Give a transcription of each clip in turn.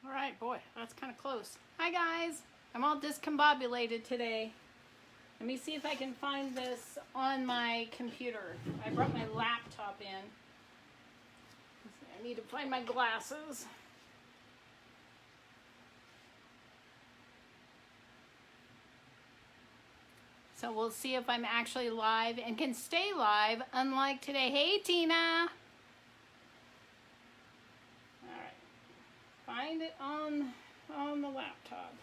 All right, boy, that's kind of close. Hi guys, I'm all discombobulated today. Let me see if I can find this on my computer. I brought my laptop in. I need to find my glasses. So we'll see if I'm actually live and can stay live, unlike today. Hey, Tina. All right. Find it on the laptop.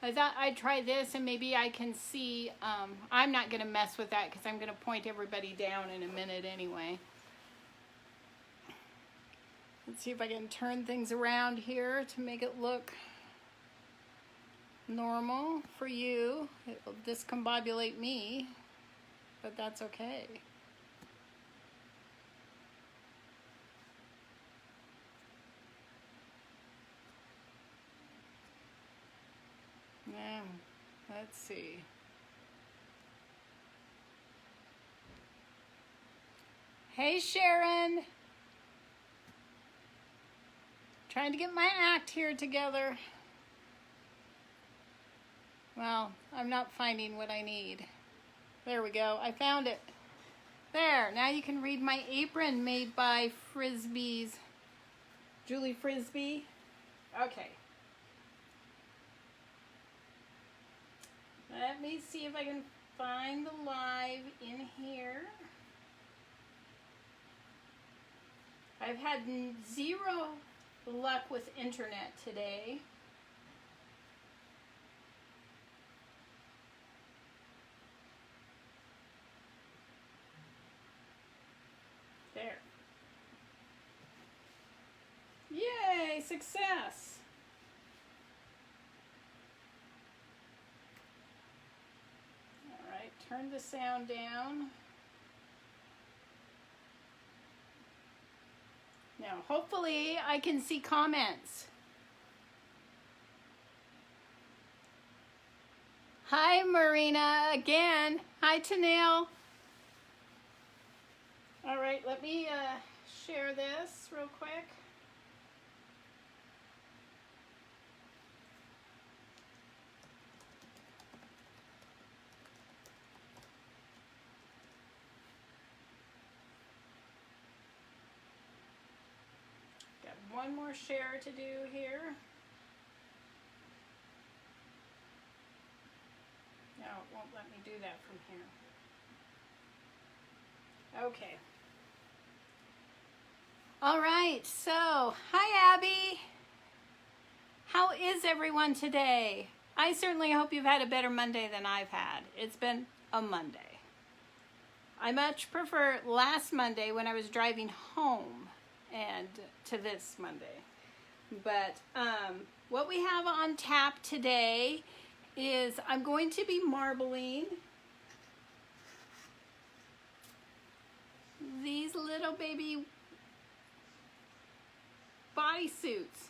I thought I'd try this and maybe I can see. I'm not going to mess with that because I'm going to point everybody down in a minute anyway. Let's see if I can turn things around here to make it look normal for you. It'll discombobulate me, but that's okay. Now, let's see. Hey, Sharon. Trying to get my act here together. Well, I'm not finding what I need. There we go. I found it. There. Now you can read my apron made by Frisbee's. Julie Frisbee. Okay. Let me see if I can find the live in here. I've had zero luck with internet today. There. Yay, success. All right, turn the sound down. Now, hopefully I can see comments. Hi, Marina, again. Hi, Tanil. All right, let me share this real quick. Got one more share to do here. No, it won't let me do that from here. Okay. All right, so hi Abby. How is everyone today? I certainly hope you've had a better Monday than I've had. It's been a Monday. I much prefer last Monday when I was driving home and to this Monday. But what we have on tap today is I'm going to be marbling these little baby bodysuits.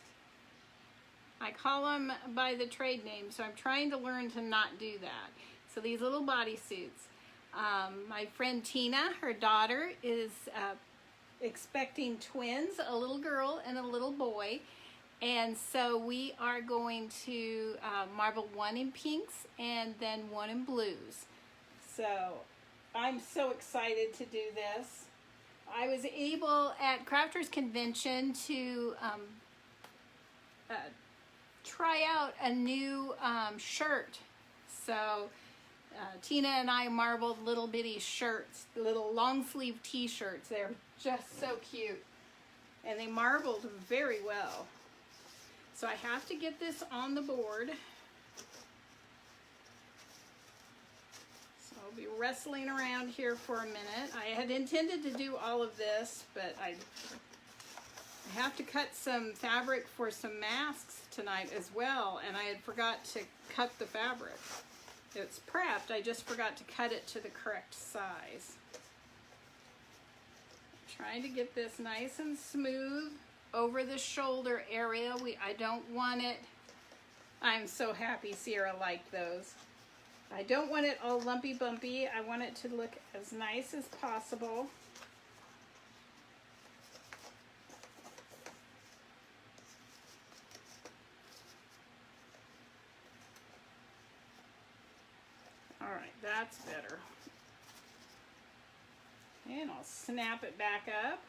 I call them by the trade name, so I'm trying to learn to not do that. So these little bodysuits. My friend Tina, her daughter, is expecting twins, a little girl and a little boy. And so we are going to marble one in pinks and then one in blues. So I'm so excited to do this. I was able at Crafters Convention to try out a new shirt. So Tina and I marbled little bitty shirts, little long sleeve t-shirts. They're just so cute. And they marbled very well. So I have to get this on the board. So I'll be wrestling around here for a minute. I had intended to do all of this, but I have to cut some fabric for some masks tonight as well, and I had forgot to cut the fabric. It's prepped, I just forgot to cut it to the correct size. Trying to get this nice and smooth over the shoulder area. I don't want it, I'm so happy Sierra liked those. I don't want it all lumpy bumpy. I want it to look as nice as possible. right, that's better. And I'll snap it back up.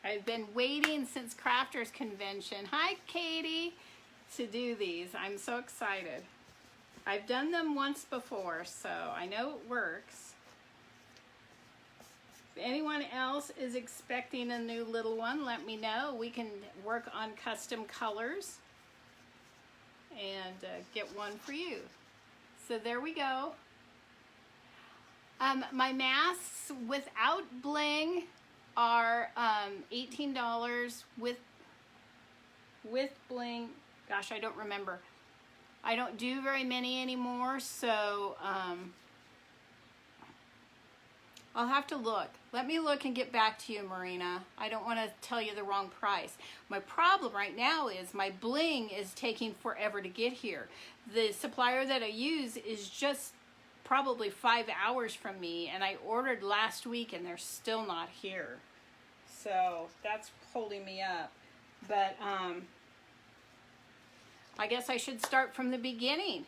I've been waiting since Crafters Convention. Hi, Katie, to do these. I'm so excited. I've done them once before, so I know it works. If anyone else is expecting a new little one, let me know. We can work on custom colors and get one for you. So there we go. My masks without bling are $18 with bling. Gosh, I don't remember. I don't do very many anymore, so I'll have to look. Let me look and get back to you, Marina. I don't want to tell you the wrong price. My problem right now is my bling is taking forever to get here. The supplier that I use is just probably 5 hours from me, and I ordered last week and they're still not here. So that's holding me up. But I guess I should start from the beginning.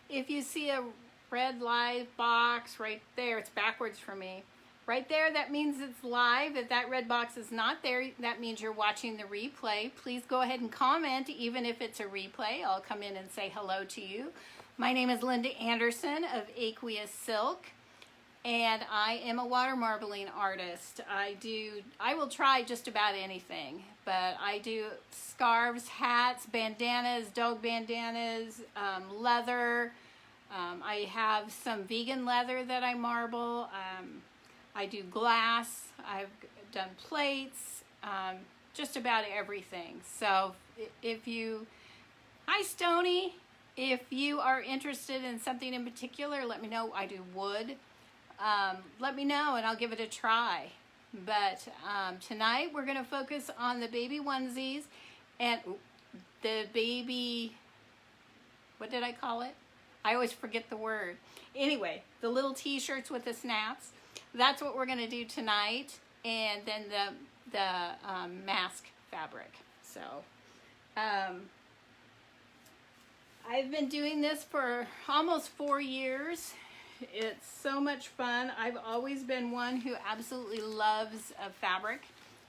If you see a red live box right there, it's backwards for me. Right there, that means it's live. If that red box is not there, that means you're watching the replay. Please go ahead and comment, even if it's a replay. I'll come in and say hello to you. My name is Linda Anderson of Aqueous Silk, and I am a water marbling artist. I will try just about anything, but I do scarves, hats, bandanas, dog bandanas, leather. I have some vegan leather that I marble. I do glass. I've done plates, just about everything. So hi Stony, if you are interested in something in particular, let me know. I do wood. Let me know and I'll give it a try. But tonight we're going to focus on the baby onesies and the baby, what did I call it? I always forget the word. Anyway, the little t-shirts with the snaps. That's what we're going to do tonight. And then the mask fabric. So I've been doing this for almost 4 years. It's so much fun. I've always been one who absolutely loves fabric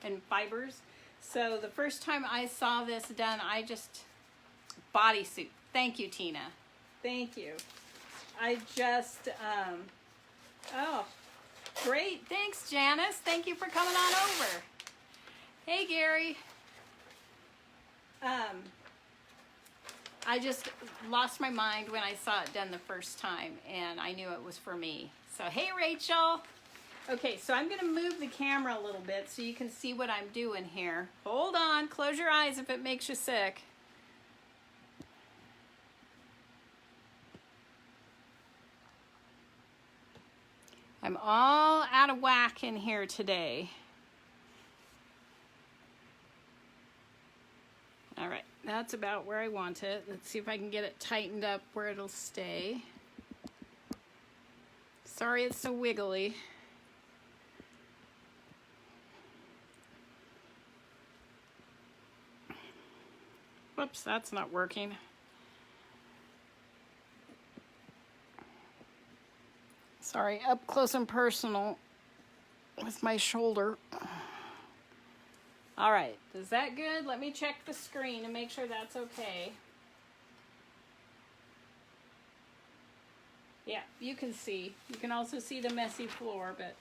and fibers. So the first time I saw this done, bodysuit. Thank you, Tina. Thank you. I just, oh, great. Thanks, Janice. Thank you for coming on over. Hey, Gary. I just lost my mind when I saw it done the first time, and I knew it was for me. So, hey, Rachel. Okay, so I'm going to move the camera a little bit so you can see what I'm doing here. Hold on. Close your eyes if it makes you sick. I'm all out of whack in here today. All right, that's about where I want it. Let's see if I can get it tightened up where it'll stay. Sorry it's so wiggly. Whoops, that's not working. Sorry, up close and personal with my shoulder. All right, is that good? Let me check the screen and make sure that's okay. Yeah, you can see. You can also see the messy floor, but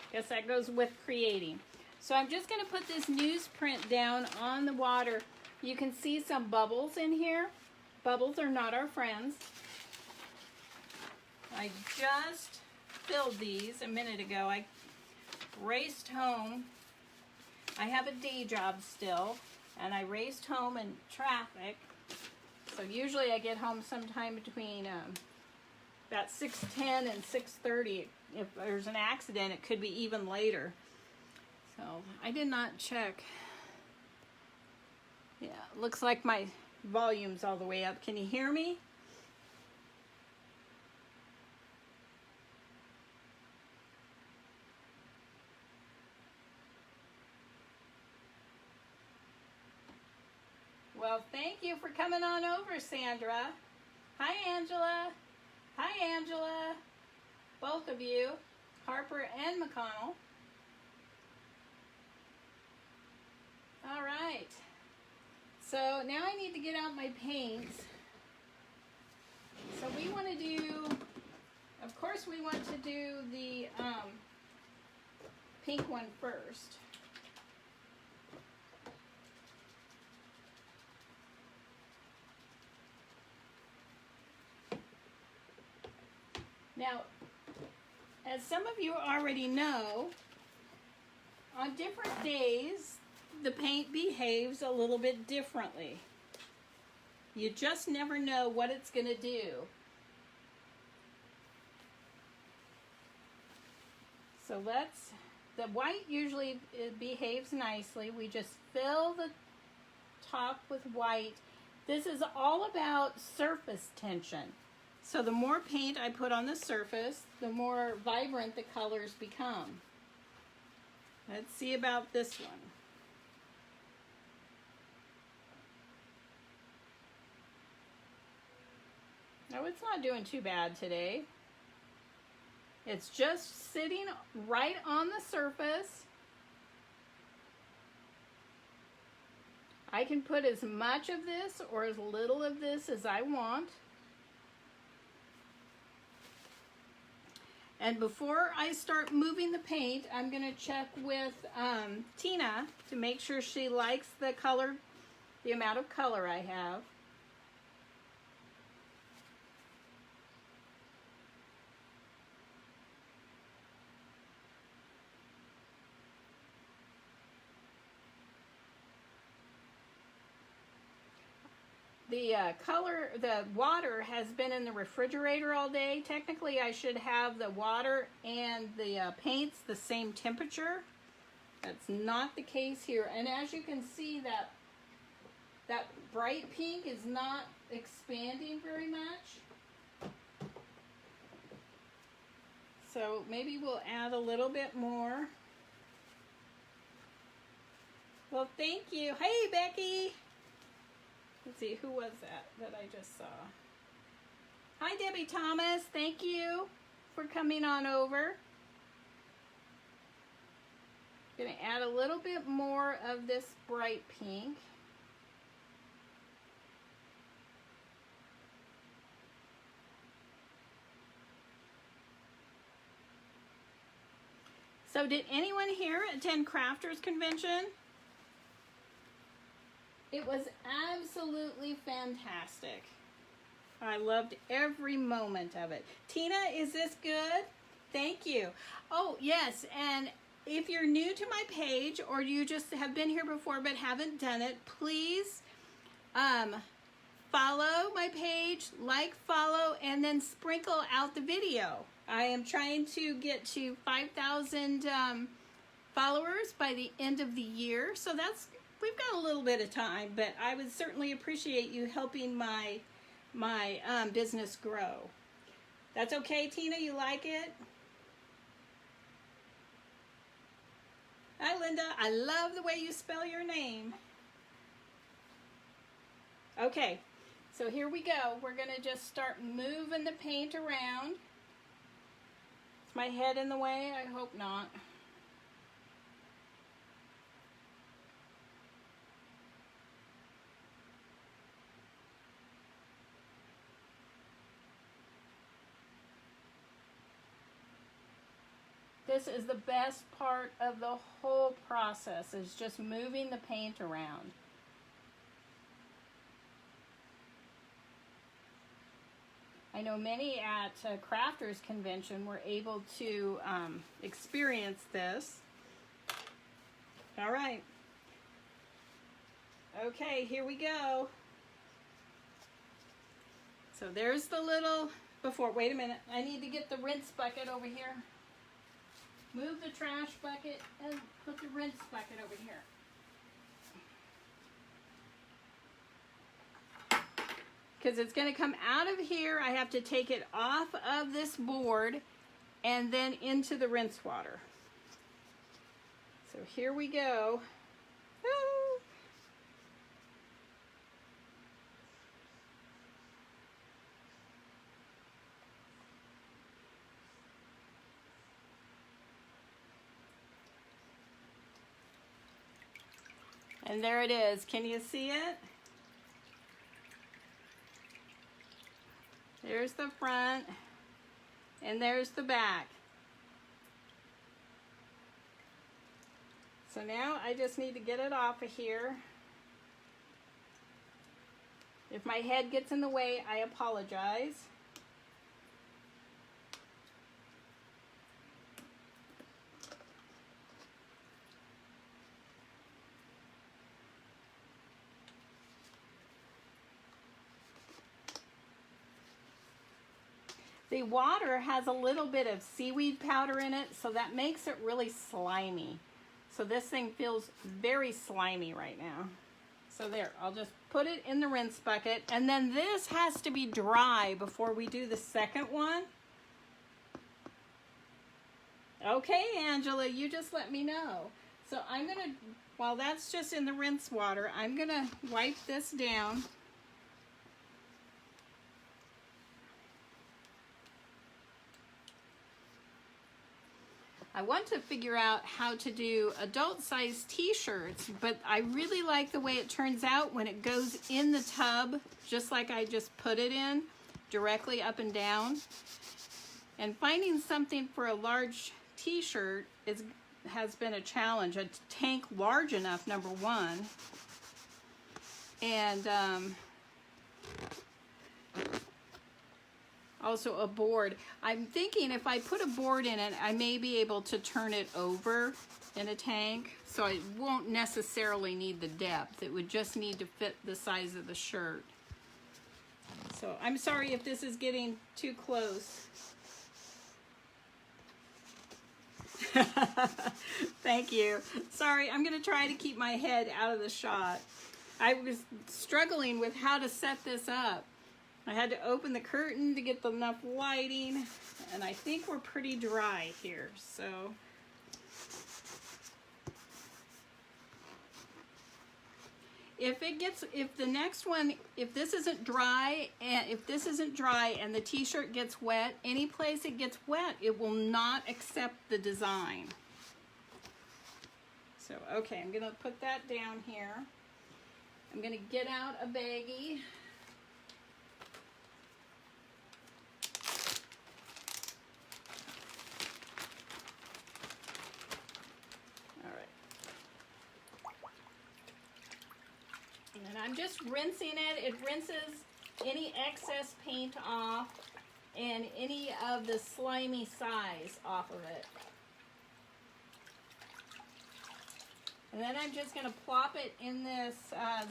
I guess that goes with creating. So I'm just going to put this newsprint down on the water. You can see some bubbles in here. Bubbles are not our friends. I just filled these a minute ago. I raced home. I have a day job still, and I raced home in traffic. So usually I get home sometime between about 6:10 and 6:30. If there's an accident, it could be even later. So I did not check. Yeah, looks like my volume's all the way up. Can you hear me? Well, thank you for coming on over, Sandra. Hi, Angela. Hi, Angela. Both of you, Harper and McConnell. All right. So now I need to get out my paints. So we want to do, of course we want to do the pink one first. Now, as some of you already know, on different days, the paint behaves a little bit differently. You just never know what it's going to do. So the white usually behaves nicely. We just fill the top with white. This is all about surface tension. So the more paint I put on the surface, the more vibrant the colors become. Let's see about this one. No, it's not doing too bad today. It's just sitting right on the surface. I can put as much of this or as little of this as I want. And before I start moving the paint, I'm going to check with Tina to make sure she likes the color, the amount of color I have. The water has been in the refrigerator all day. Technically, I should have the water and the paints the same temperature. That's not the case here. And as you can see, that bright pink is not expanding very much. So maybe we'll add a little bit more. Well, thank you. Hey, Becky. Let's see, who was that I just saw? Hi, Debbie Thomas. Thank you for coming on over. Going to add a little bit more of this bright pink. So did anyone here attend Crafters Convention? It was absolutely fantastic. I loved every moment of it. Tina, is this good? Thank you. Oh, yes, and if you're new to my page or you just have been here before but haven't done it, please follow my page, like, follow, and then sprinkle out the video. I am trying to get to 5,000 followers by the end of the year, so we've got a little bit of time, but I would certainly appreciate you helping my business grow. That's okay, Tina? You like it? Hi, Linda. I love the way you spell your name. Okay, so here we go. We're going to just start moving the paint around. Is my head in the way? I hope not. This is the best part of the whole process, is just moving the paint around. I know many at Crafters Convention were able to experience this. All right. Okay, here we go. So there's the little, wait a minute, I need to get the rinse bucket over here. Move the trash bucket and put the rinse bucket over here. Because it's going to come out of here, I have to take it off of this board and then into the rinse water. So here we go. Woo! And there it is. Can you see it? There's the front, and there's the back. So now I just need to get it off of here. If my head gets in the way, I apologize. The water has a little bit of seaweed powder in it, so that makes it really slimy. So this thing feels very slimy right now. So there, I'll just put it in the rinse bucket. And then this has to be dry before we do the second one. Okay, Angela, you just let me know. So I'm gonna, while that's just in the rinse water, I'm gonna wipe this down. I want to figure out how to do adult size t-shirts, but I really like the way it turns out when it goes in the tub, just like I just put it in, directly up and down. And finding something for a large t-shirt has been a challenge. A tank large enough, number one. And also a board. I'm thinking if I put a board in it, I may be able to turn it over in a tank, so it won't necessarily need the depth. It would just need to fit the size of the shirt. So I'm sorry if this is getting too close. Thank you. Sorry, I'm gonna try to keep my head out of the shot. I was struggling with how to set this up. I had to open the curtain to get enough lighting, and I think we're pretty dry here, so. If the next one, if this isn't dry and the t-shirt gets wet, any place it gets wet, it will not accept the design. So, okay, I'm gonna put that down here. I'm gonna get out a baggie. And I'm just rinsing it. It rinses any excess paint off and any of the slimy size off of it. And then I'm just going to plop it in this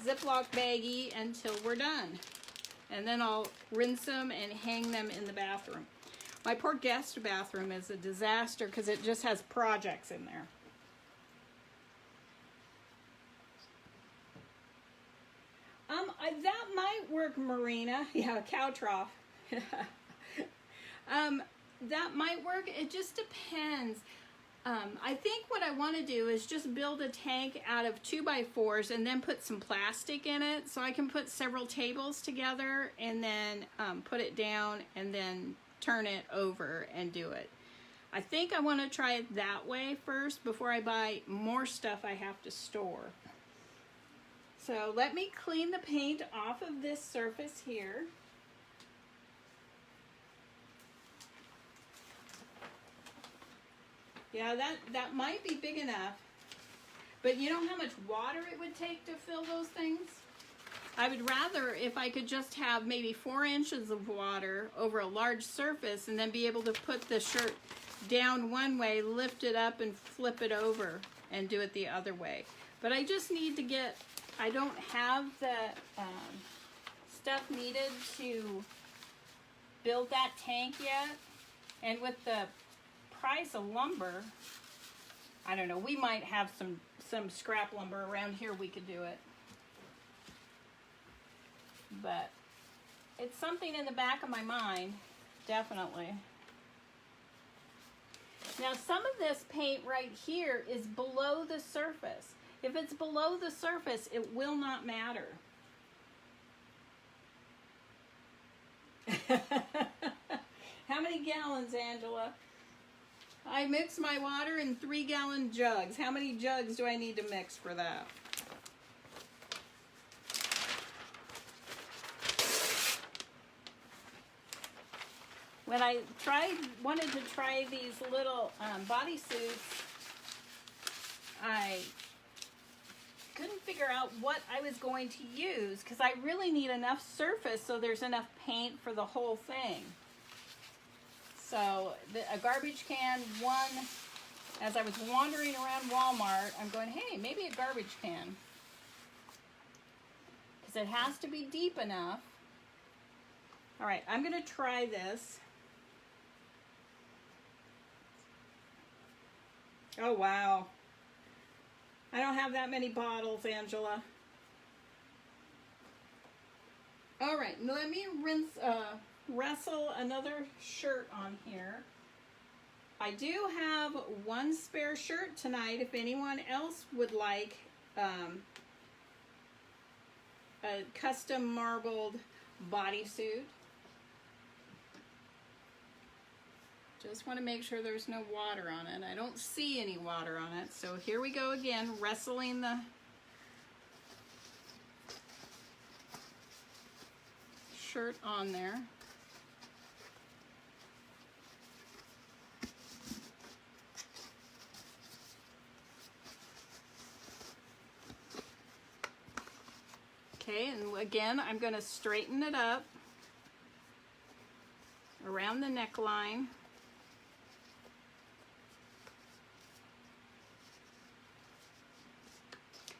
Ziploc baggie until we're done. And then I'll rinse them and hang them in the bathroom. My poor guest bathroom is a disaster because it just has projects in there. That might work, Marina. Yeah, cow trough. That might work. It just depends. I think what I want to do is just build a tank out of 2x4s and then put some plastic in it so I can put several tables together and then put it down and then turn it over and do it. I think I want to try it that way first before I buy more stuff I have to store. So let me clean the paint off of this surface here. Yeah, that might be big enough. But you know how much water it would take to fill those things? I would rather if I could just have maybe 4 inches of water over a large surface and then be able to put the shirt down one way, lift it up and flip it over and do it the other way. But I just need to get, I don't have the stuff needed to build that tank yet. And with the price of lumber, I don't know, we might have some scrap lumber around here, we could do it. But it's something in the back of my mind, definitely. Now some of this paint right here is below the surface. If it's below the surface, it will not matter. How many gallons, Angela? I mix my water in 3-gallon jugs. How many jugs do I need to mix for that? when I wanted to try these little bodysuits, I couldn't figure out what I was going to use because I really need enough surface so there's enough paint for the whole thing. So a garbage can, one, as I was wandering around Walmart, I'm going, hey, maybe a garbage can. Because it has to be deep enough. All right, I'm going to try this. Oh, wow. I don't have that many bottles, Angela. All right, let me wrestle another shirt on here. I do have one spare shirt tonight if anyone else would like a custom marbled bodysuit. Just want to make sure there's no water on it. I don't see any water on it. So here we go again, wrestling the shirt on there. Okay, and again, I'm going to straighten it up around the neckline.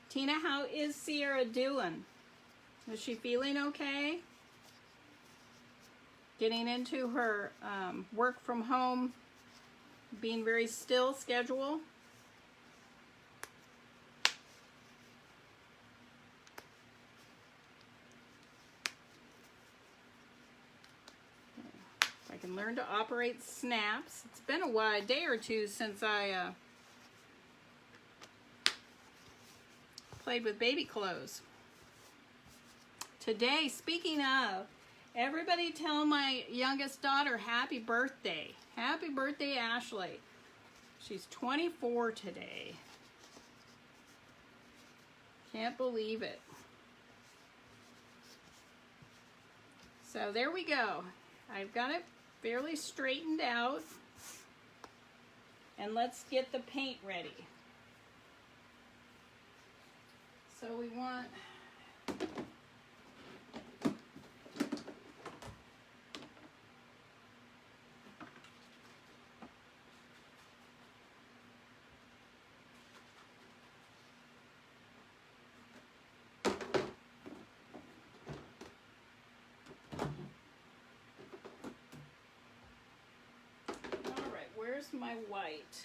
Tina, how is Sierra doing? Is she feeling okay? Getting into her work from home, being very still schedule? I can learn to operate snaps. It's been a day or two since I played with baby clothes. Today, speaking of, everybody tell my youngest daughter happy birthday. Happy birthday, Ashley. She's 24 today. Can't believe it. So there we go. I've got it fairly straightened out. And let's get the paint ready. So we want where's my white?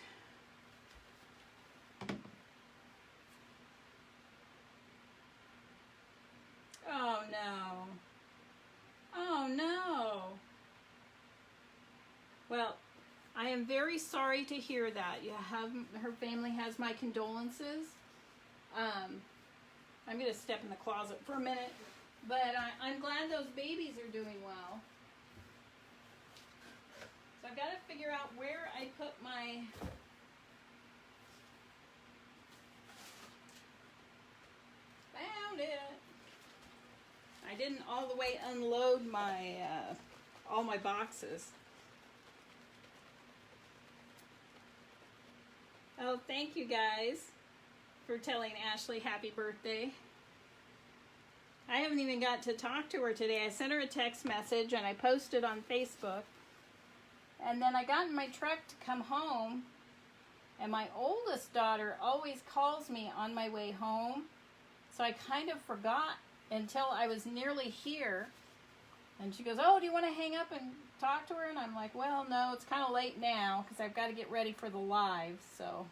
Oh no. Oh no. Well, I am very sorry to hear that. Her family has my condolences. I'm going to step in the closet for a minute, but I'm glad those babies are doing well. So I've got to figure out where I put my found it. I didn't all the way unload my all my boxes. Oh, thank you guys for telling Ashley happy birthday. I haven't even got to talk to her today. I sent her a text message and I posted on Facebook. And then I got in my truck to come home, and my oldest daughter always calls me on my way home. So I kind of forgot until I was nearly here. And she goes, oh, do you want to hang up and talk to her? And I'm like, well, no, it's kind of late now because I've got to get ready for the live. So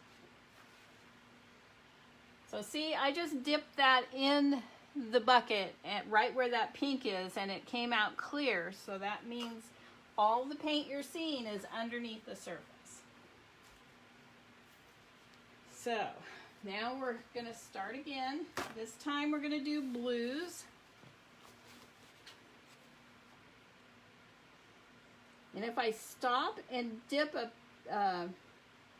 see, I just dipped that in the bucket at right where that pink is, and it came out clear. So that means all the paint you're seeing is underneath the surface. So now we're going to start again. This time we're going to do blues. And if I stop and dip a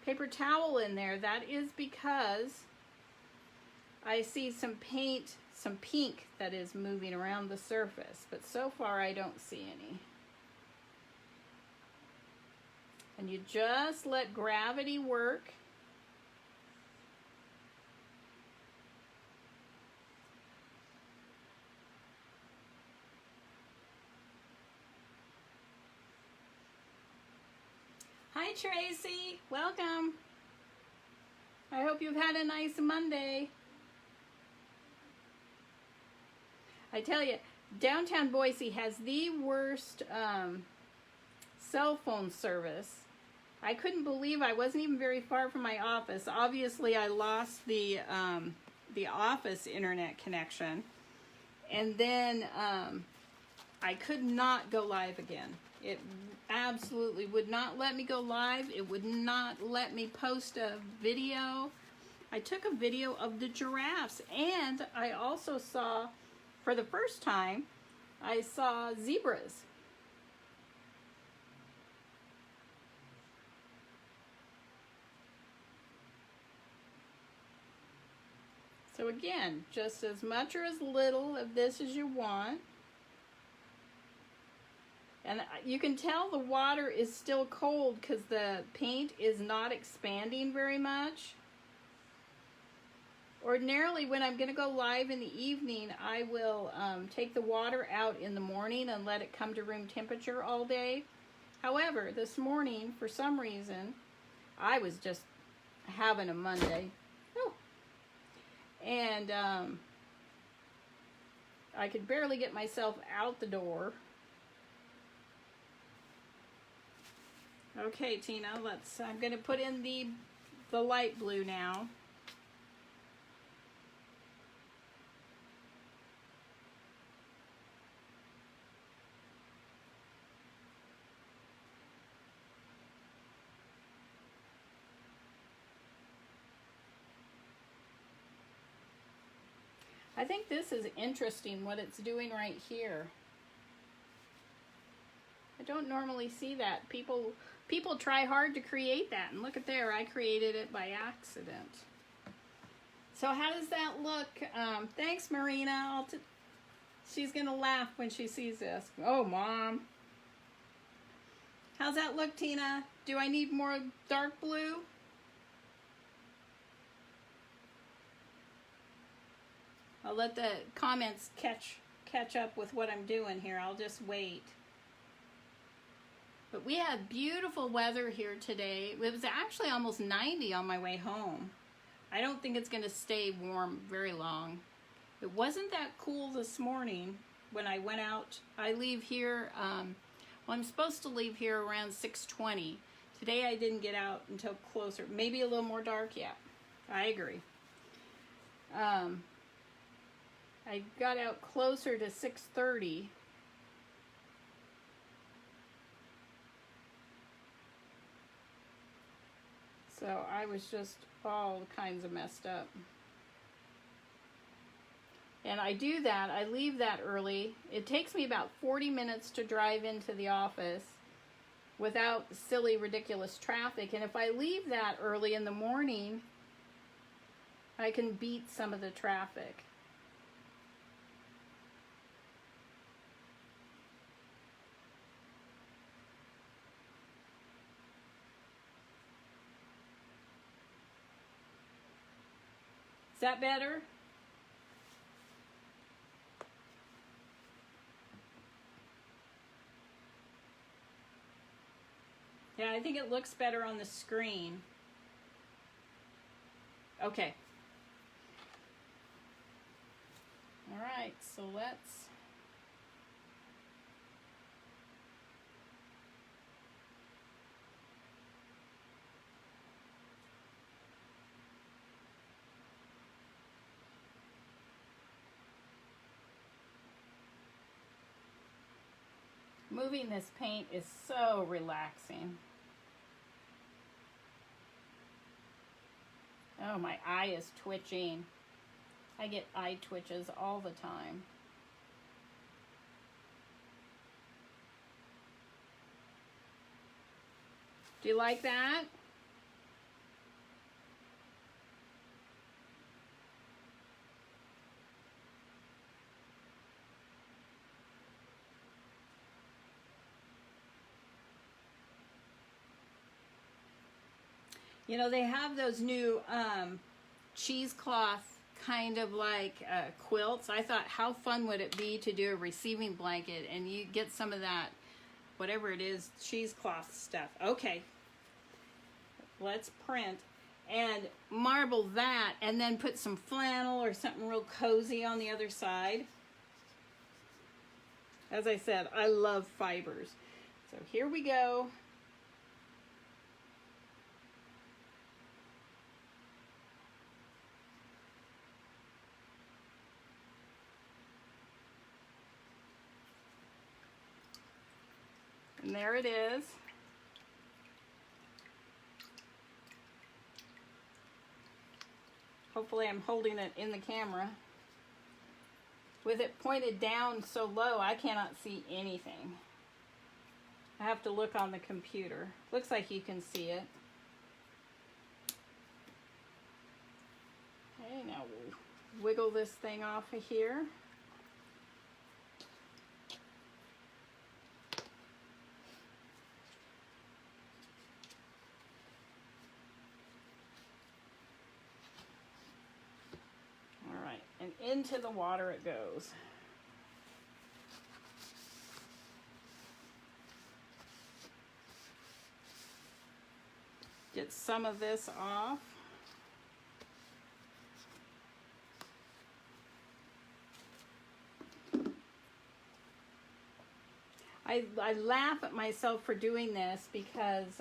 paper towel in there, that is because I see some paint, some pink that is moving around the surface. But so far I don't see any. And you just let gravity work. Hi Tracy, welcome. I hope you've had a nice Monday. I tell you, downtown Boise has the worst cell phone service. I couldn't believe I wasn't even very far from my office. Obviously, I lost the office internet connection, and then I could not go live again. It absolutely would not let me go live. It would not let me post a video. I took a video of the giraffes, and I also saw, for the first time, I saw zebras. So again, just as much or as little of this as you want. And you can tell the water is still cold because the paint is not expanding very much. Ordinarily, when I'm going to go live in the evening, I will take the water out in the morning and let it come to room temperature all day. However, this morning, for some reason, I was just having a Monday. Oh. And I could barely get myself out the door. Okay, Tina, I'm going to put in the light blue now. I think this is interesting what it's doing right here. I don't normally see that. People try hard to create that, and look at there, I created it by accident. So how does that look? Thanks, Marina. She's gonna laugh when she sees this. Oh, Mom. How's that look, Tina? Do I need more dark blue? I'll let the comments catch up with what I'm doing here. I'll just wait. But we had beautiful weather here today. It was actually almost 90 on my way home. I don't think it's going to stay warm very long. It wasn't that cool this morning when I went out. I leave here, well, I'm supposed to leave here around 6:20. Today I didn't get out until closer, maybe a little more dark. Yeah, I agree. I got out closer to 6:30. So I was just all kinds of messed up. And I do that, I leave that early. It takes me about 40 minutes to drive into the office without silly, ridiculous traffic. And if I leave that early in the morning, I can beat some of the traffic. Is that better? Yeah, I think it looks better on the screen. Okay. All right, so let's moving this paint is so relaxing. Oh, my eye is twitching. I get eye twitches all the time. Do you like that? You know, they have those new cheesecloth kind of like quilts. I thought, how fun would it be to do a receiving blanket and you get some of that, whatever it is, cheesecloth stuff. Okay, let's print and marble that and then put some flannel or something real cozy on the other side. As I said, I love fibers. So here we go. And there it is. Hopefully I'm holding it in the camera. With it pointed down so low, I cannot see anything. I have to look on the computer. Looks like you can see it. Okay, now we'll wiggle this thing off of here. And into the water it goes. Get some of this off. I laugh at myself for doing this because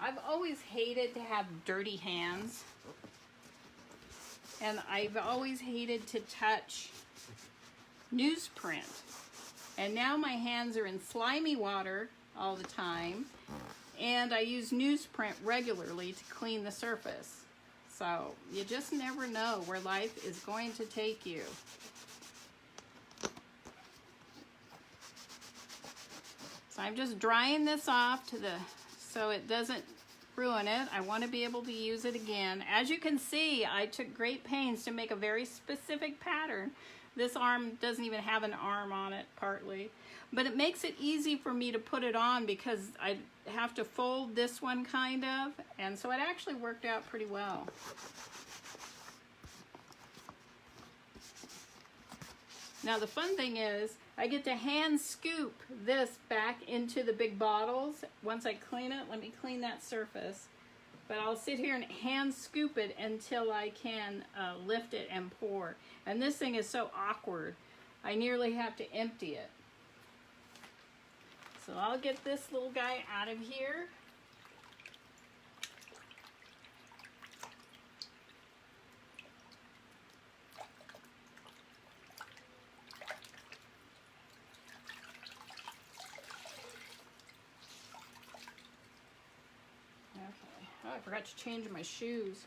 I've always hated to have dirty hands. And I've always hated to touch newsprint. And now my hands are in slimy water all the time. And I use newsprint regularly to clean the surface. So you just never know where life is going to take you. So I'm just drying this off so it doesn't ruin it. I want to be able to use it again. As you can see, I took great pains to make a very specific pattern. This arm doesn't even have an arm on it, partly. But it makes it easy for me to put it on because I have to fold this one kind of. And so it actually worked out pretty well. Now the fun thing is, I get to hand scoop this back into the big bottles. Once I clean it, let me clean that surface. But I'll sit here and hand scoop it until I can lift it and pour. And this thing is so awkward, I nearly have to empty it. So I'll get this little guy out of here. Oh, I forgot to change my shoes.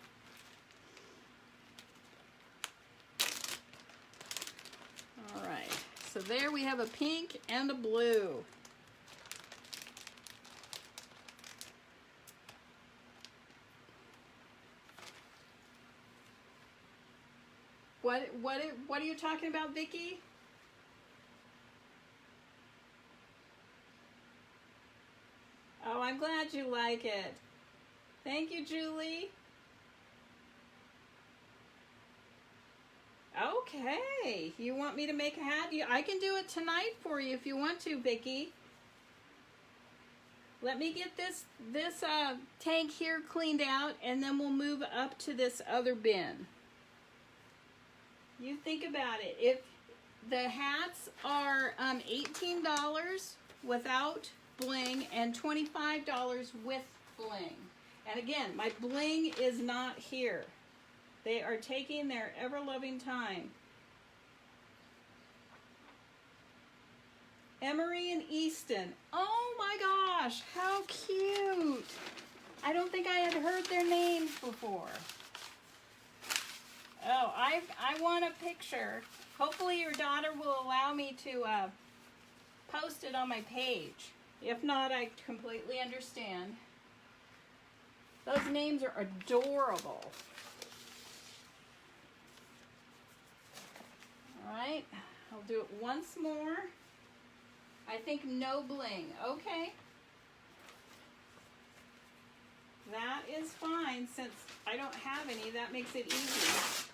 All right, so there we have a pink and a blue. What are you talking about, Vicki? Oh, I'm glad you like it. Thank you, Julie. Okay, you want me to make a hat? I can do it tonight for you if you want to, Vicki. Let me get this tank here cleaned out, and then we'll move up to this other bin. You think about it. If the hats are $18 without bling and $25 with bling. And again, my bling is not here. They are taking their ever-loving time. Emery and Easton. Oh my gosh, how cute. I don't think I had heard their names before. Oh, I want a picture. Hopefully your daughter will allow me to post it on my page. If not, I completely understand. Those names are adorable. All right, I'll do it once more. I think no bling. Okay. that is fine since I don't have any. That makes it easy.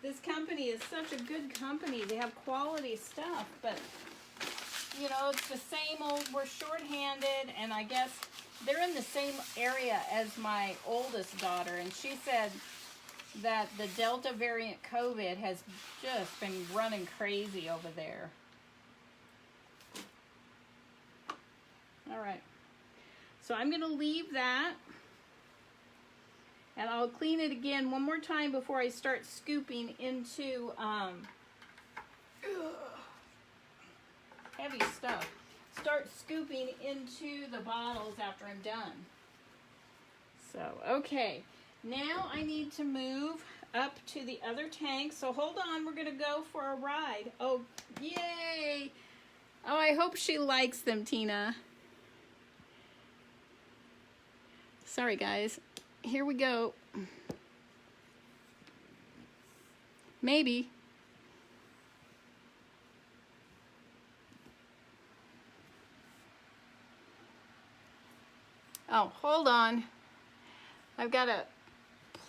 This company is such a good company. They have quality stuff, but you know, it's the same old, we're shorthanded, and I guess they're in the same area as my oldest daughter, and she said that the Delta variant COVID has just been running crazy over there. All right. So I'm going to leave that, and I'll clean it again one more time before I start scooping into heavy stuff. Start scooping into the bottles after I'm done. So, okay. Now I need to move up to the other tank. So hold on, we're going to go for a ride. Oh, yay! Oh, I hope she likes them, Tina. Sorry, guys. Here we go. Maybe. Oh, hold on. I've got to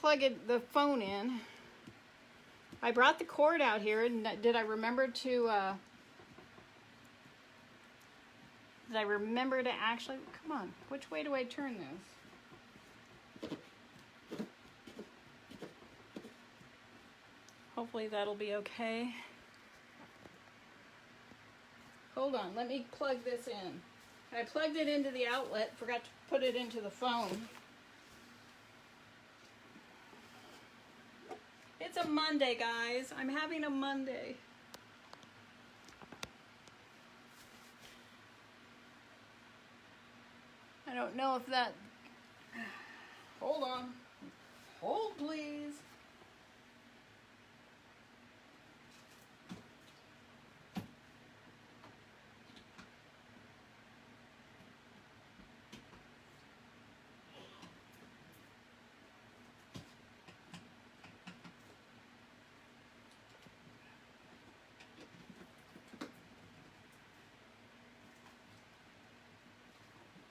plug the phone in. I brought the cord out here, and did I remember to actually, come on, which way do I turn this? Hopefully that'll be okay. Hold on, let me plug this in. I plugged it into the outlet, forgot to put it into the phone. It's a Monday, guys. I'm having a Monday. I don't know if that... Hold on. Hold, please.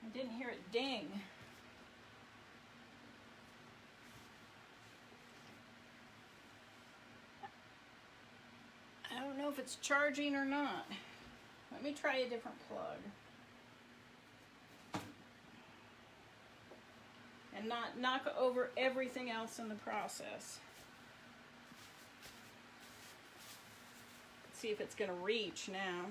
I didn't hear it ding. I don't know if it's charging or not. Let me try a different plug. And not knock over everything else in the process. Let's see if it's going to reach now.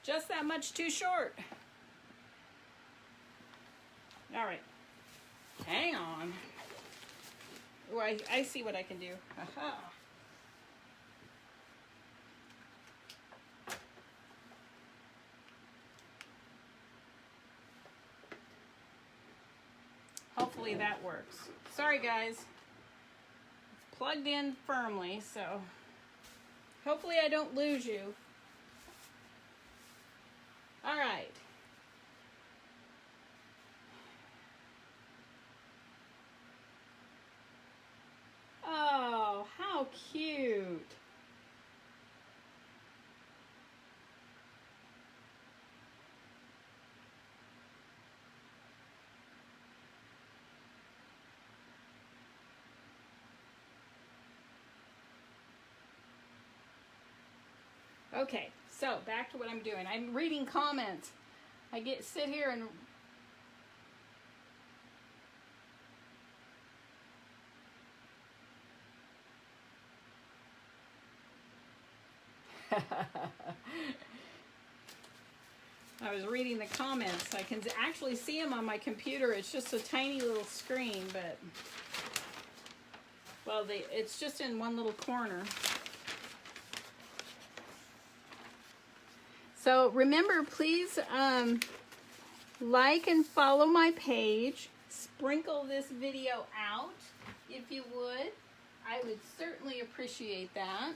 Just that much too short. All right. Hang on. Oh, I see what I can do. Aha. Hopefully that works. Sorry, guys. It's plugged in firmly, so hopefully I don't lose you. All right. Oh, how cute. Okay, so back to what I'm doing. I'm reading comments. I sit here and I was reading the comments. I can actually see them on my computer. It's just a tiny little screen, but well, it's just in one little corner. So remember, please like and follow my page. Sprinkle this video out if you would. I would certainly appreciate that.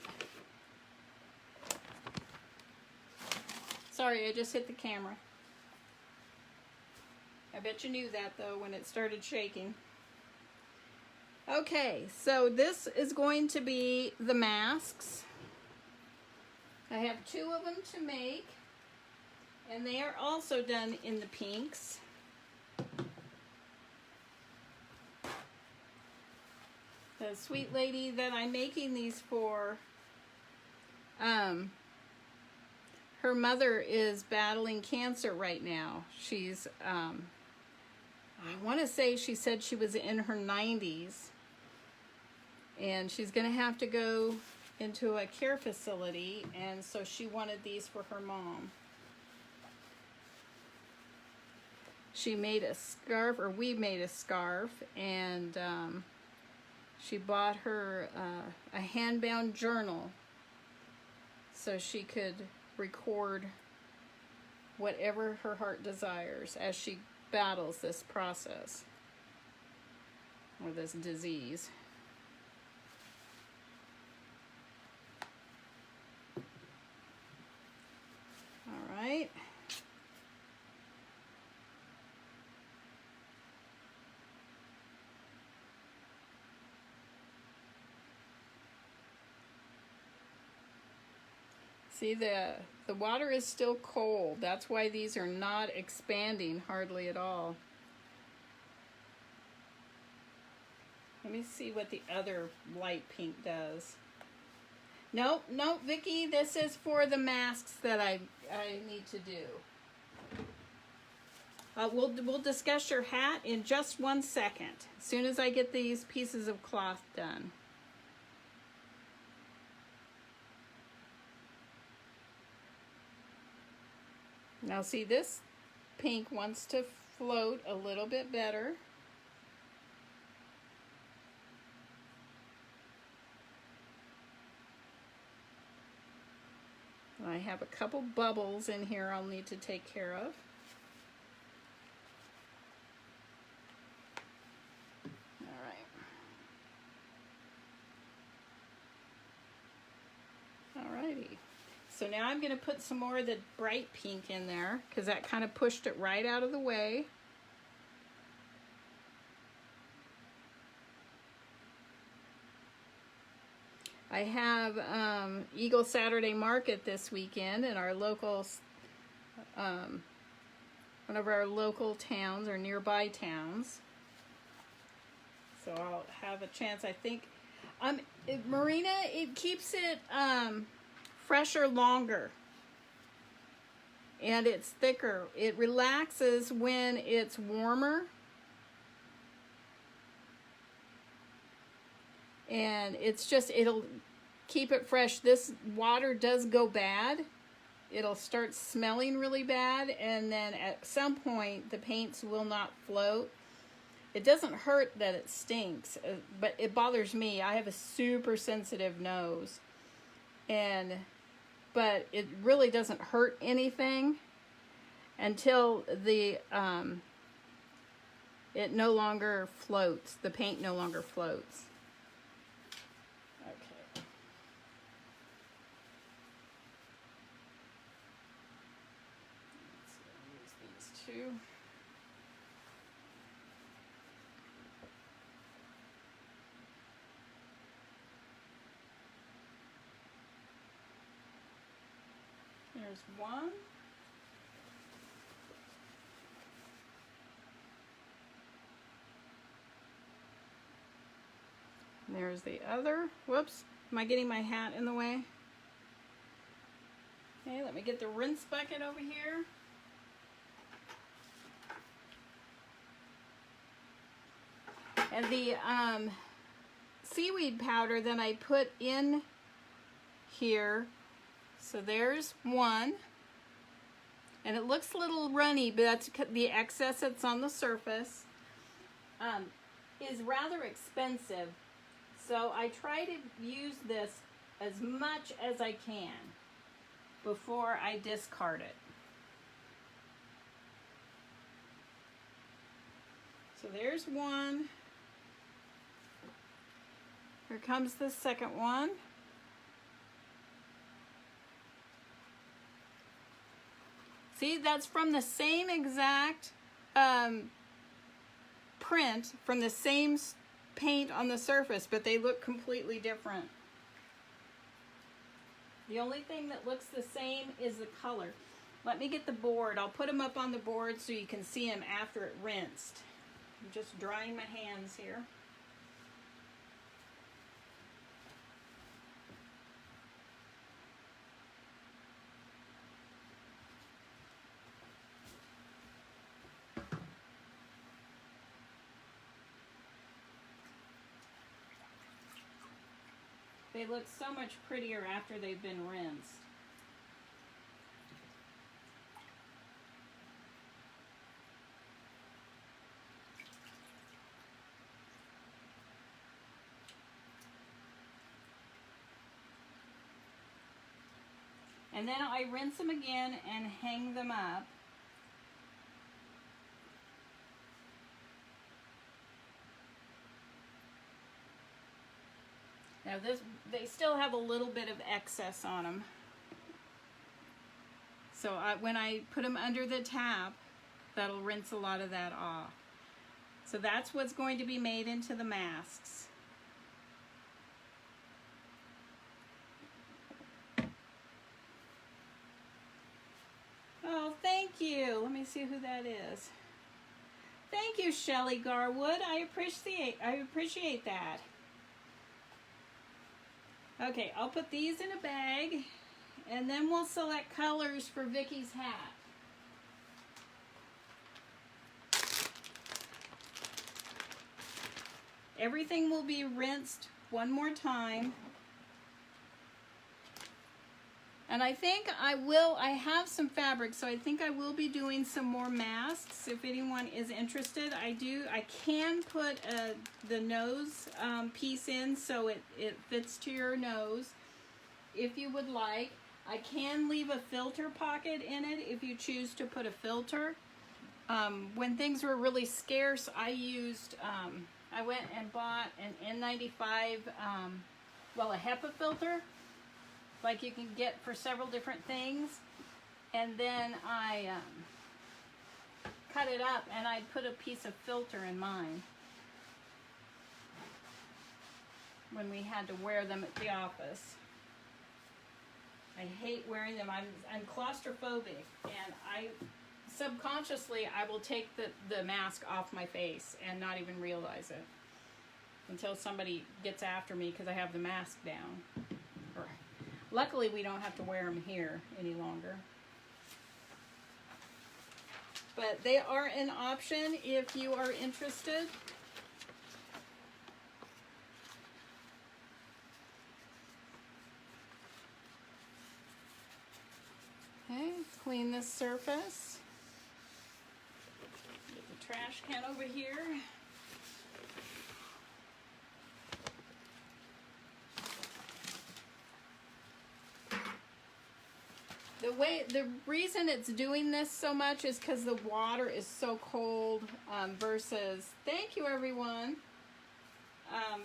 Sorry, I just hit the camera. I bet you knew that though when it started shaking. Okay, so this is going to be the masks. I have 2 of them to make, and they are also done in the pinks. The sweet lady that I'm making these for, her mother is battling cancer right now. She's, I want to say she said she was in her 90s, and she's going to have to go into a care facility, and so she wanted these for her mom. She made a scarf, or we made a scarf, and she bought her a hand-bound journal so she could record whatever her heart desires as she battles this process or this disease. All right. See, the water is still cold. That's why these are not expanding hardly at all. Let me see what the other light pink does. Nope, Vicki, this is for the masks that I need to do. We'll discuss your hat in just 1 second, as soon as I get these pieces of cloth done. Now see, this pink wants to float a little bit better. I have a couple bubbles in here I'll need to take care of. Alrighty. So now I'm going to put some more of the bright pink in there because that kind of pushed it right out of the way. I have Eagle Saturday Market this weekend in our local, one of our local towns or nearby towns. So I'll have a chance, I think. Marina, it keeps it fresher longer. And it's thicker. It relaxes when it's warmer. And it's just, it'll keep it fresh. This water does go bad. It'll start smelling really bad, and then at some point the paints will not float. It doesn't hurt that it stinks, but it bothers me. I have a super sensitive nose, but it really doesn't hurt anything until the it no longer floats. The paint no longer floats. There's one. And there's the other. Whoops, am I getting my hat in the way? Okay, let me get the rinse bucket over here. And the seaweed powder that I put in here, so there's one, and it looks a little runny, but that's the excess that's on the surface, is rather expensive, so I try to use this as much as I can before I discard it. So there's one. Here comes the second one. See, that's from the same exact print from the same paint on the surface, but they look completely different. The only thing that looks the same is the color. Let me get the board. I'll put them up on the board so you can see them after it rinsed. I'm just drying my hands here. They look so much prettier after they've been rinsed. And then I rinse them again and hang them up. Now they still have a little bit of excess on them. So when I put them under the tap, that'll rinse a lot of that off. So that's what's going to be made into the masks. Oh, thank you. Let me see who that is. Thank you, Shelley Garwood. I appreciate that. Okay, I'll put these in a bag, and then we'll select colors for Vicky's hat. Everything will be rinsed one more time. And I think I have some fabric, so I think I will be doing some more masks if anyone is interested. I can put the nose piece in so it fits to your nose if you would like. I can leave a filter pocket in it if you choose to put a filter. When things were really scarce, I went and bought an N95, a HEPA filter, like you can get for several different things, and then I cut it up and I put a piece of filter in mine when we had to wear them at the office. I hate wearing them. I'm claustrophobic, and subconsciously I will take the mask off my face and not even realize it until somebody gets after me because I have the mask down. Luckily, we don't have to wear them here any longer. But they are an option if you are interested. Okay, clean this surface. Get the trash can over here. The reason it's doing this so much is because the water is so cold versus, thank you everyone,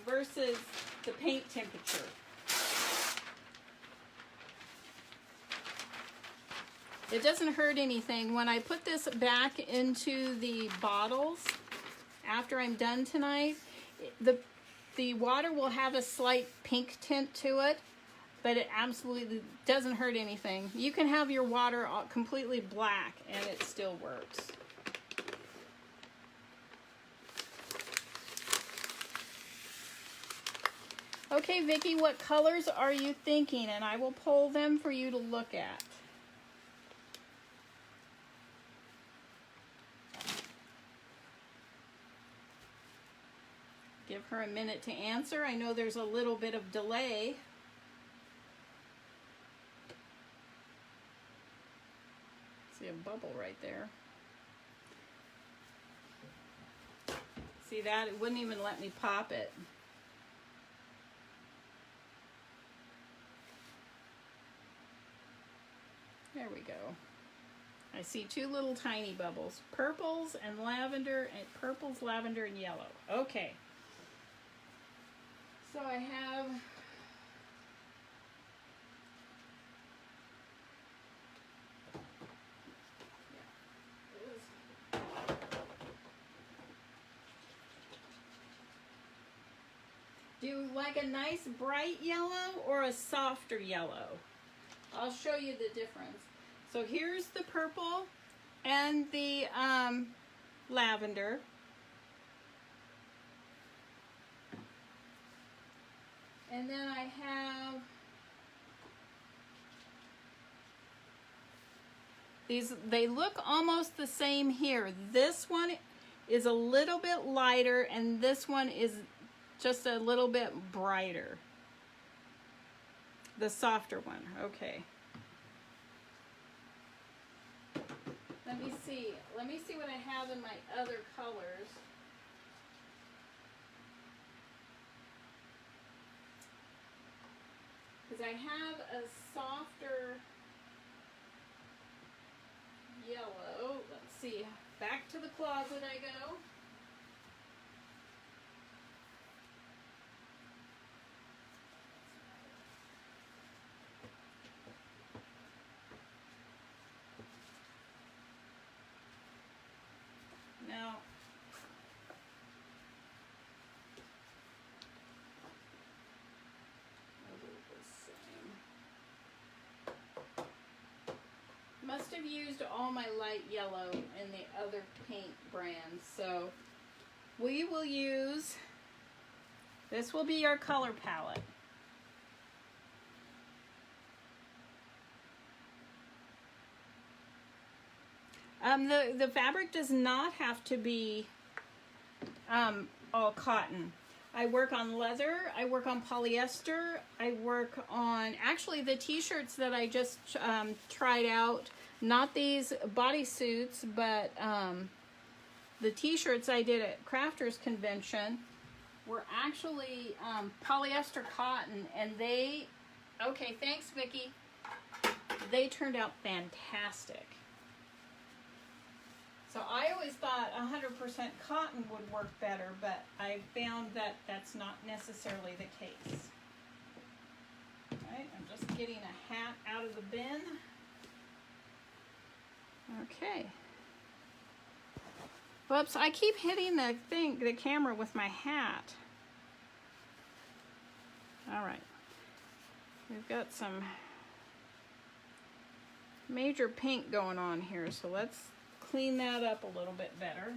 versus the paint temperature. It doesn't hurt anything. When I put this back into the bottles after I'm done tonight, the water will have a slight pink tint to it, but it absolutely doesn't hurt anything. You can have your water completely black and it still works. Okay, Vicki, what colors are you thinking? And I will pull them for you to look at. Give her a minute to answer. I know there's a little bit of delay. See a bubble right there. See that? It wouldn't even let me pop it. There we go. I see two little tiny bubbles. Purples and lavender, and purples, lavender, and yellow. Okay. So I have like a nice bright yellow or a softer yellow? I'll show you the difference. So here's the purple and the lavender. And then I have these, they look almost the same here. This one is a little bit lighter and this one is just a little bit brighter. The softer one, okay. Let me see what I have in my other colors. Because I have a softer yellow. Let's see, back to the closet I go. Now, must have used all my light yellow in the other paint brands, so we will use, this will be our color palette. The fabric does not have to be all cotton. I work on leather, I work on polyester, I work on, actually the t-shirts that I just tried out, not these bodysuits, but the t-shirts I did at Crafters Convention were actually polyester cotton, and they, okay, thanks Vicki, they turned out fantastic. So I always thought 100% cotton would work better, but I found that that's not necessarily the case. All right, I'm just getting a hat out of the bin. Okay. Whoops, I keep hitting the camera with my hat. All right. We've got some major pink going on here, so let's clean that up a little bit better.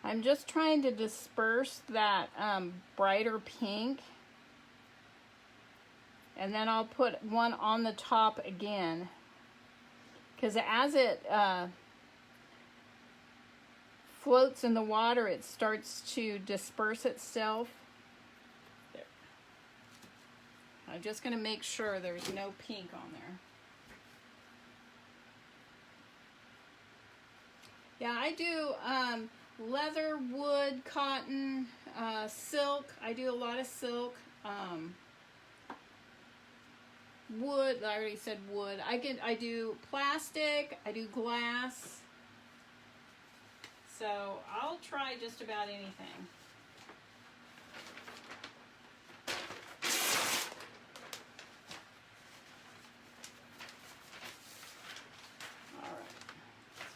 I'm just trying to disperse that brighter pink, and then I'll put one on the top again, because as it floats in the water, it starts to disperse itself. There. I'm just going to make sure there's no pink on there. Yeah, I do leather, wood, cotton, silk. I do a lot of silk. Wood, I already said wood. I do plastic, I do glass. So I'll try just about anything.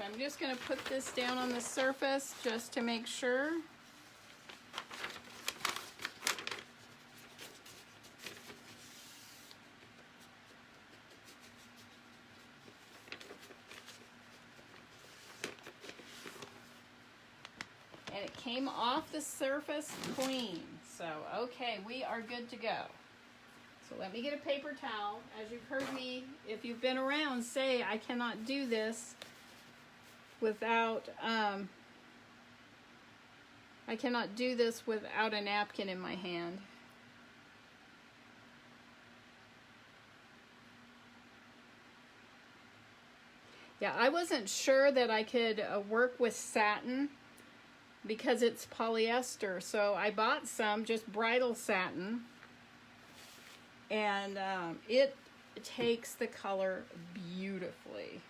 I'm just going to put this down on the surface just to make sure. And it came off the surface clean. So, okay, we are good to go. So let me get a paper towel. As you've heard me, if you've been around, say I cannot do this without, I cannot do this without a napkin in my hand. Yeah, I wasn't sure that I could work with satin because it's polyester, so I bought some just bridal satin. and it takes the color beautifully.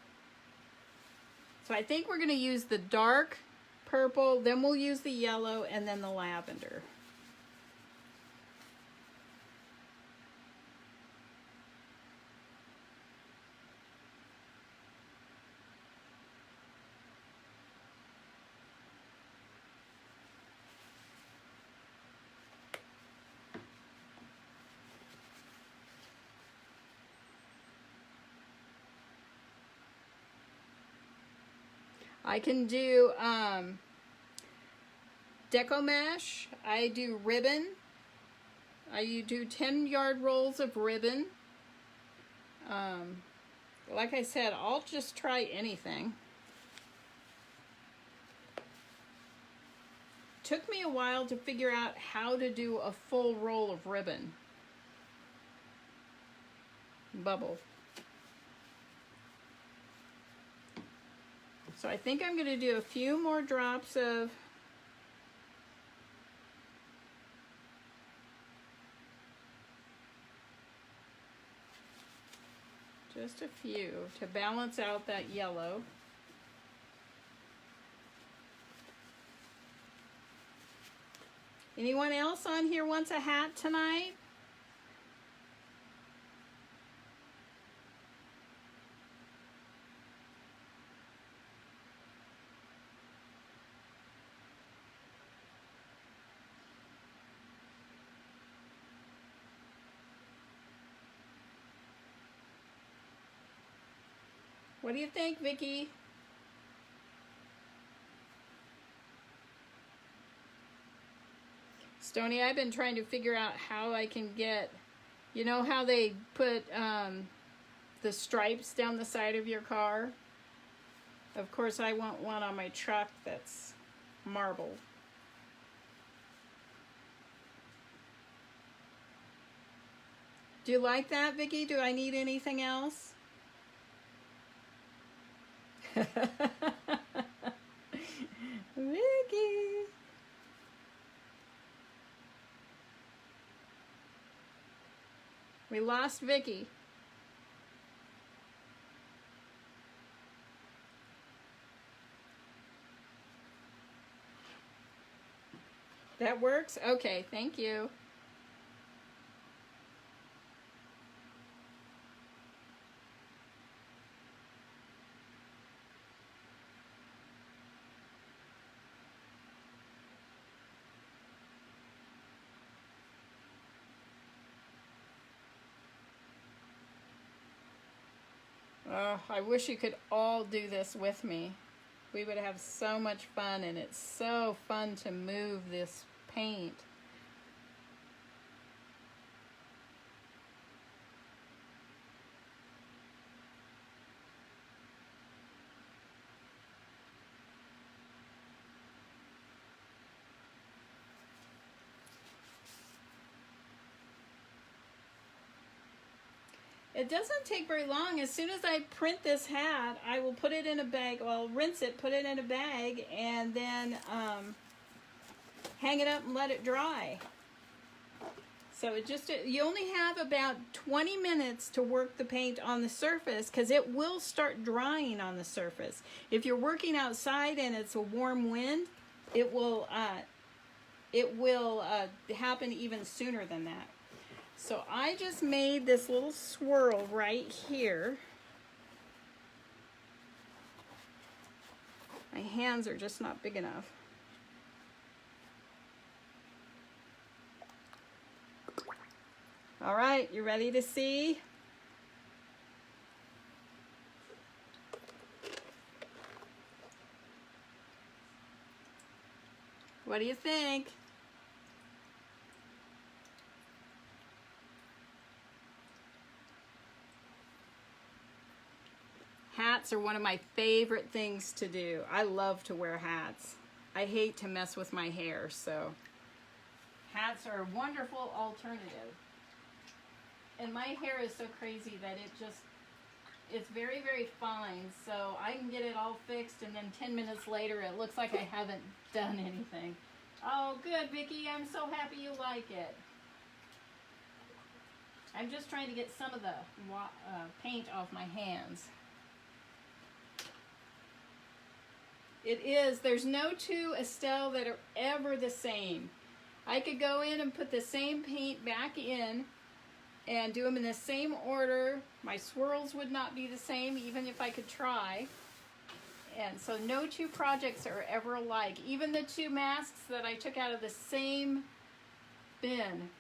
So I think we're going to use the dark purple, then we'll use the yellow, and then the lavender. I can do deco mesh. I do ribbon. I do 10-yard rolls of ribbon. Like I said, I'll just try anything. Took me a while to figure out how to do a full roll of ribbon. Bubble. So I think I'm going to do a few more drops of just a few to balance out that yellow. Anyone else on here wants a hat tonight? What do you think, Vicki? Stony, I've been trying to figure out how I can get, you know how they put the stripes down the side of your car? Of course, I want one on my truck that's marble. Do you like that, Vicki? Do I need anything else? Vicki. We lost Vicki. That works? Okay, thank you. Oh, I wish you could all do this with me. We would have so much fun, and it's so fun to move this paint. It doesn't take very long. As soon as I print this hat, I will put it in a bag. Well, rinse it, put it in a bag, and then hang it up and let it dry. So you only have about 20 minutes to work the paint on the surface because it will start drying on the surface. If you're working outside and it's a warm wind, it will happen even sooner than that. So I just made this little swirl right here. My hands are just not big enough. All right, you ready to see? What do you think? Hats are one of my favorite things to do. I love to wear hats. I hate to mess with my hair, so hats are a wonderful alternative. And my hair is so crazy that it's very, very fine, so I can get it all fixed and then 10 minutes later it looks like I haven't done anything. Oh, good, Vicki. I'm so happy you like it. I'm just trying to get some of the paint off my hands. There's no two Estelle that are ever the same. I could go in and put the same paint back in and do them in the same order. My swirls would not be the same even if I could try. And so no two projects are ever alike. Even the two masks that I took out of the same bin.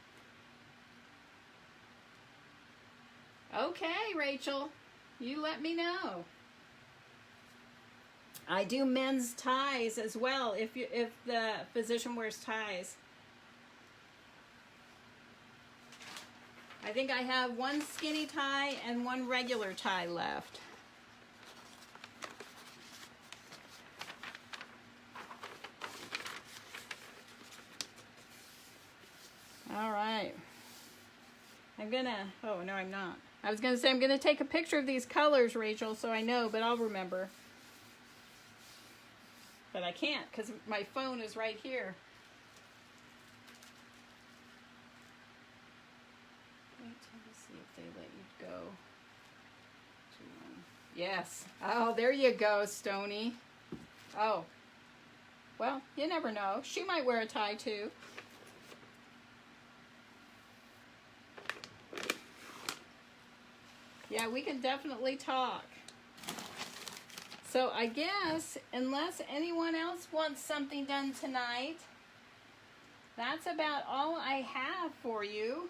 Okay, Rachel, you let me know. I do men's ties as well if the physician wears ties. I think I have one skinny tie and one regular tie left. All right. Oh no, I'm not. I was gonna say I'm gonna take a picture of these colors, Rachel, so I know, but I'll remember. But I can't because my phone is right here. Wait till we see if they let you go. Yes. Oh, there you go, Stony. Oh. Well, you never know. She might wear a tie too. Yeah, we can definitely talk. So I guess, unless anyone else wants something done tonight, that's about all I have for you.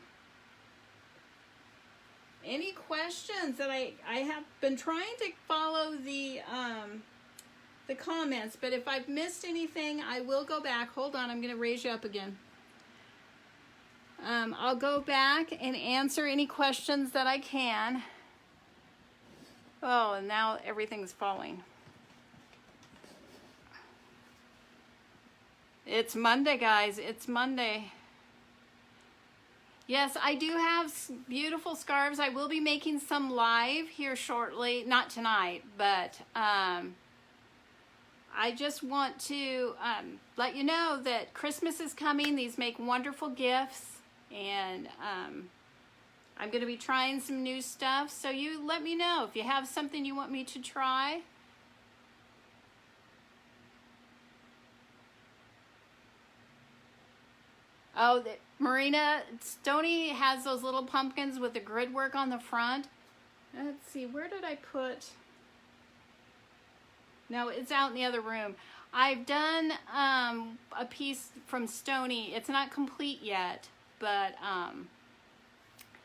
Any questions that I have been trying to follow the comments, but if I've missed anything, I will go back. Hold on, I'm going to raise you up again. I'll go back and answer any questions that I can. Oh, and now everything's falling. It's Monday, guys. It's Monday. Yes, I do have beautiful scarves. I will be making some live here shortly. Not tonight, but I just want to let you know that Christmas is coming. These make wonderful gifts. And I'm going to be trying some new stuff. So you let me know if you have something you want me to try. Oh, Marina, Stony has those little pumpkins with the grid work on the front. Let's see, where did I put? No, it's out in the other room. I've done a piece from Stony. It's not complete yet, but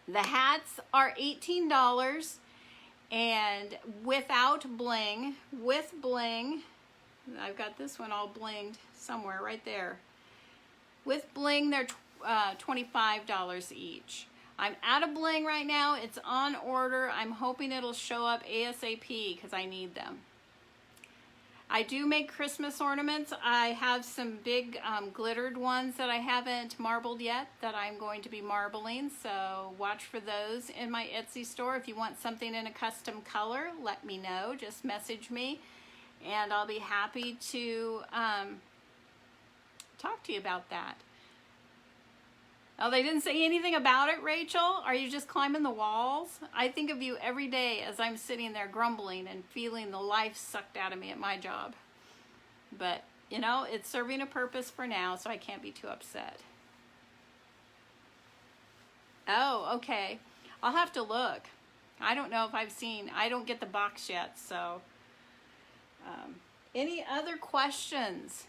the hats are $18 and without bling. With bling, I've got this one all blinged somewhere right there. With bling, they're $25 each. I'm out of bling right now. It's on order. I'm hoping it'll show up ASAP because I need them. I do make Christmas ornaments. I have some big glittered ones that I haven't marbled yet that I'm going to be marbling. So watch for those in my Etsy store. If you want something in a custom color, let me know. Just message me and I'll be happy to talk to you about that. Oh, they didn't say anything about it, Rachel? Are you just climbing the walls? I think of you every day as I'm sitting there grumbling and feeling the life sucked out of me at my job. But, you know, it's serving a purpose for now, so I can't be too upset. Oh, okay. I'll have to look. I don't know if I don't get the box yet, so. Any other questions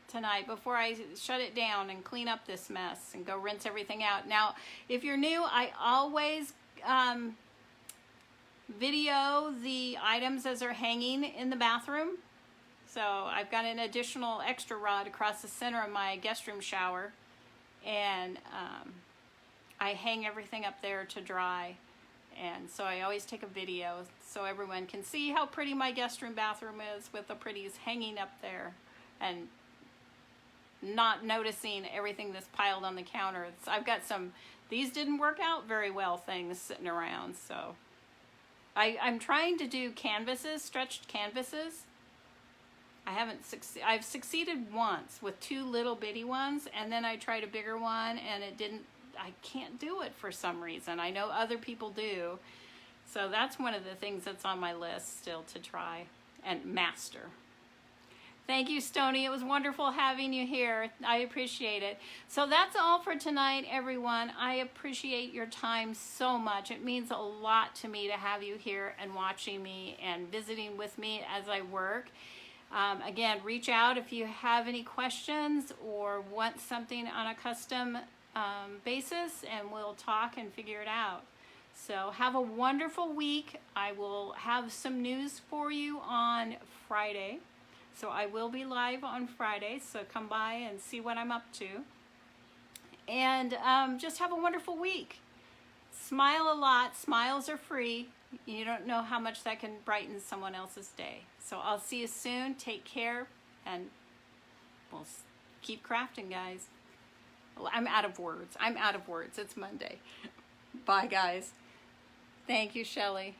tonight before I shut it down and clean up this mess and go rinse everything out? Now, if you're new, I always video the items as they're hanging in the bathroom. So I've got an additional extra rod across the center of my guest room shower, and I hang everything up there to dry. And so I always take a video so everyone can see how pretty my guest room bathroom is with the pretties hanging up there and not noticing everything that's piled on the counter. I've got some, these didn't work out very well things sitting around, so. I'm trying to do canvases, stretched canvases. I've succeeded once with two little bitty ones, and then I tried a bigger one and it didn't, I can't do it for some reason. I know other people do. So that's one of the things that's on my list still to try and master. Thank you, Stony. It was wonderful having you here. I appreciate it. So that's all for tonight, everyone. I appreciate your time so much. It means a lot to me to have you here and watching me and visiting with me as I work. Again, reach out if you have any questions or want something on a custom basis, and we'll talk and figure it out. So have a wonderful week. I will have some news for you on Friday. So I will be live on Friday, so come by and see what I'm up to. And just have a wonderful week. Smile a lot. Smiles are free. You don't know how much that can brighten someone else's day. So I'll see you soon. Take care, and we'll keep crafting, guys. I'm out of words. It's Monday. Bye, guys. Thank you, Shelley.